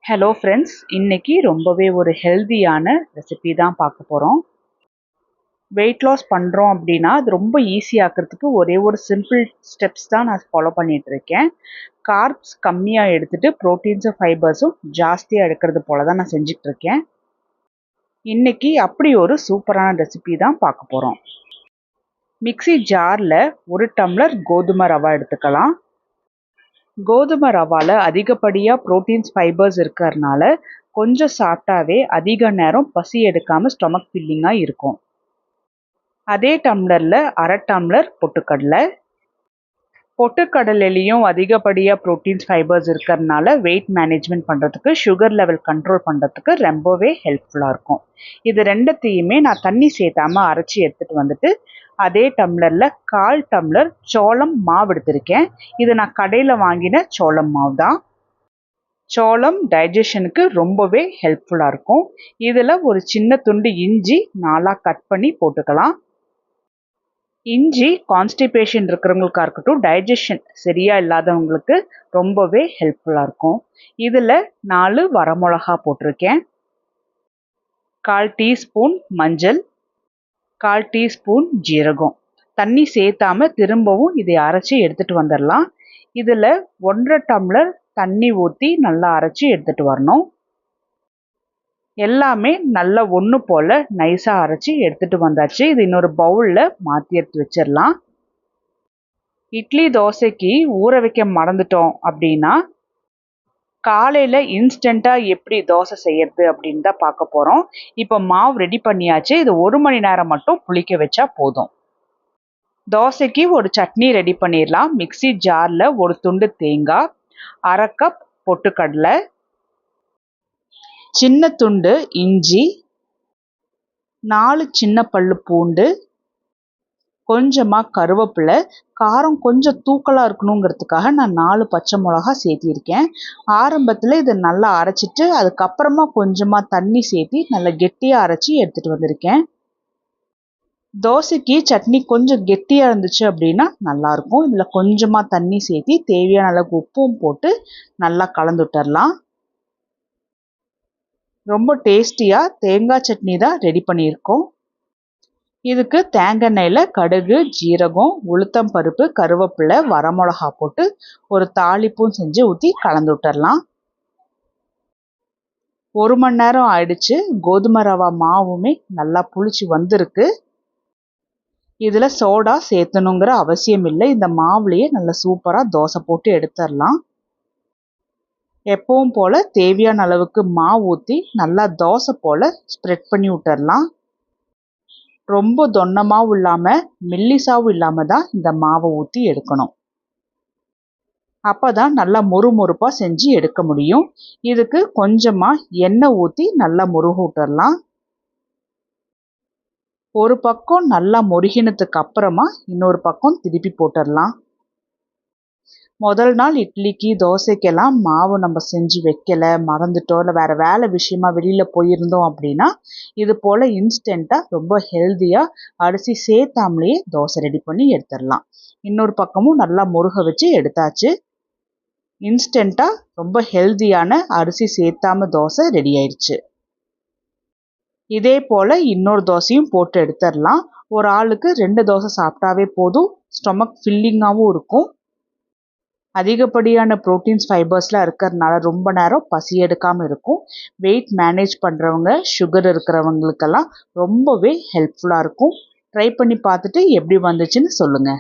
Hello friends, இன்னைக்கு ரொம்பவே ஒரு ஹெல்தியான ரெசிபி தான் பார்க்க போகிறோம். வெயிட் லாஸ் பண்ணுறோம் அப்படின்னா அது ரொம்ப ஈஸியாக்கிறதுக்கு ஒரே ஒரு சிம்பிள் ஸ்டெப்ஸ் தான் நான் ஃபாலோ பண்ணிட்டு இருக்கேன். கார்ப்ஸ் கம்மியாக எடுத்துட்டு ப்ரோட்டீன்ஸும் ஃபைபர்ஸும் ஜாஸ்தியாக எடுக்கிறது போல தான் நான் செஞ்சுட்டு இருக்கேன். இன்னைக்கு அப்படி ஒரு சூப்பரான ரெசிபி தான் பார்க்க போகிறோம். மிக்ஸி ஜாரில் 1 டம்ளர் கோதுமை ரவை எடுத்துக்கலாம். கோதுமை ரவால அதிகப்படியாக ப்ரோட்டீன்ஸ் ஃபைபர்ஸ் இருக்கிறதுனால கொஞ்சம் சாப்பிட்டாவே அதிக நேரம் பசி எடுக்காமல் ஸ்டொமக் ஃபில்லிங்காக இருக்கும். அதே டம்ளரில் 1/2 டம்ளர் பொட்டுக்கடலையிலையும் அதிகப்படியாக ப்ரோட்டீன்ஸ் ஃபைபர்ஸ் இருக்கிறதுனால வெயிட் மேனேஜ்மெண்ட் பண்ணுறதுக்கு, சுகர் லெவல் கண்ட்ரோல் பண்ணுறதுக்கு ரொம்பவே ஹெல்ப்ஃபுல்லாக இருக்கும். இது ரெண்டத்தையுமே நான் தண்ணி சேர்த்தாமல் அரைச்சி எடுத்துகிட்டு வந்துட்டு அதே டம்ளரில் 1/4 டம்ளர் சோளம் மாவு எடுத்திருக்கேன். இது நான் கடையில் வாங்கின சோளம் மாவு தான். சோளம் டைஜஷனுக்கு ரொம்பவே ஹெல்ப்ஃபுல்லாக இருக்கும். இதில் ஒரு சின்ன துண்டு இஞ்சி 4 கட் பண்ணி போட்டுக்கலாம். இஞ்சி கான்ஸ்டிபேஷன் இருக்கிறவங்களுக்கா இருக்கட்டும், டைஜஷன் சரியாக இல்லாதவங்களுக்கு ரொம்பவே ஹெல்ப்ஃபுல்லாக இருக்கும். இதில் 4 வரமிளகா போட்டிருக்கேன். 1/4 டீஸ்பூன் மஞ்சள், 1/4 டீஸ்பூன் ஜீரகம். தண்ணி சேர்த்தாம திரும்பவும் இதை அரைச்சி எடுத்துட்டு வந்துடலாம். இதில் 1/2 டம்ளர் தண்ணி ஊற்றி நல்லா அரைச்சி எடுத்துட்டு வரணும். எல்லாமே நல்லா ஒன்று போல் நைஸாக அரைச்சி எடுத்துட்டு வந்தாச்சு. இது இன்னொரு பவுலில் மாற்றி எடுத்து வச்சிடலாம். இட்லி தோசைக்கு ஊற வைக்க மறந்துட்டோம் அப்படின்னா காலையில் இன்ஸ்டண்ட்டாக எப்படி தோசை செய்யறது அப்படின்னு தான் பார்க்க போகிறோம். இப்போ மாவு ரெடி பண்ணியாச்சு. இது 1 மணி நேரம் மட்டும் புளிக்க வச்சா போதும். தோசைக்கு ஒரு சட்னி ரெடி பண்ணிடலாம். மிக்ஸி ஜாரில் ஒரு துண்டு தேங்காய், 1/2 கப் பொட்டுக்கடலை, சின்ன துண்டு இஞ்சி, 4 சின்ன பல்லு பூண்டு, கொஞ்சமாக கருவேப்பிலை. காரம் கொஞ்சம் தூக்கலாக இருக்கணுங்கிறதுக்காக நான் 4 பச்சை மிளகா சேர்த்திருக்கேன். ஆரம்பத்தில் இதை நல்லா அரைச்சிட்டு அதுக்கப்புறமா கொஞ்சமாக தண்ணி சேர்த்தி நல்லா கெட்டியாக அரைச்சி எடுத்துகிட்டு வந்திருக்கேன். தோசைக்கு சட்னி கொஞ்சம் கெட்டியாக இருந்துச்சு அப்படின்னா நல்லாயிருக்கும். இதில் கொஞ்சமாக தண்ணி சேர்த்தி தேவையான அளவுக்கு உப்பும் போட்டு நல்லா கலந்து விட்டுறலாம். ரொம்ப டேஸ்டியாக தேங்காய் சட்னி தான் ரெடி பண்ணியிருக்கோம். இதுக்கு தேங்காய் எண்ணெயில் கடுகு, ஜீரகம், உளுத்தம் பருப்பு, கருவேப்பிலை, வரமிளகா போட்டு ஒரு தாளிப்பும் செஞ்சு ஊற்றி கலந்து விட்டுறலாம். 1 மணி நேரம் ஆயிடுச்சு. கோதுமை ரவா மாவுமே நல்லா புளிச்சு வந்திருக்கு. இதில் சோடா சேர்த்தணுங்கிற அவசியம் இல்லை. இந்த மாவுலேயே நல்லா சூப்பராக தோசை போட்டு எடுத்துடலாம். எப்பவும் போல் தேவையான அளவுக்கு மாவு ஊற்றி நல்லா தோசை போல் ஸ்ப்ரெட் பண்ணி விட்டுறலாம். ரொம்ப தொன்னமாவும் இல்லாமல் மெல்லிசாவும் இல்லாமல் தான் இந்த மாவை ஊற்றி எடுக்கணும். அப்போ தான் நல்லா மொறுமொறுப்பாக செஞ்சு எடுக்க முடியும். இதுக்கு கொஞ்சமாக எண்ணெய் ஊற்றி நல்லா முருக விட்டுறலாம். ஒரு பக்கம் நல்லா முருகினதுக்கு அப்புறமா இன்னொரு பக்கம் திருப்பி போட்டுடலாம். முதல் நாள் இட்லிக்கு தோசைக்கெல்லாம் மாவு நம்ம செஞ்சு வைக்கலை, மறந்துட்டோம், இல்லை வேறு வேலை விஷயமா வெளியில் போயிருந்தோம் அப்படின்னா இது போல் இன்ஸ்டண்ட்டாக ரொம்ப ஹெல்த்தியாக அரிசி சேர்த்தாமலேயே தோசை ரெடி பண்ணி எடுத்துடலாம். இன்னொரு பக்கமும் நல்லா முருக வச்சு எடுத்தாச்சு. இன்ஸ்டண்ட்டாக ரொம்ப ஹெல்த்தியான அரிசி சேர்த்தாம தோசை ரெடி ஆயிடுச்சு. இதே போல் இன்னொரு தோசையும் போட்டு எடுத்துடலாம். ஒரு ஆளுக்கு 2 தோசை சாப்பிட்டாவே போதும். ஸ்டொமக் ஃபில்லிங்காகவும் இருக்கும். அதிகப்படியான ப்ரோட்டீன்ஸ் ஃபைபர்ஸ்லாம் இருக்கிறதுனால ரொம்ப நேரம் பசி எடுக்காமல் இருக்கும். வெயிட் மேனேஜ் பண்ணுறவங்க, சுகர் இருக்கிறவங்களுக்கெல்லாம் ரொம்பவே ஹெல்ப்ஃபுல்லாக இருக்கும். ட்ரை பண்ணி பார்த்துட்டு எப்படி வந்துச்சுன்னு சொல்லுங்கள்.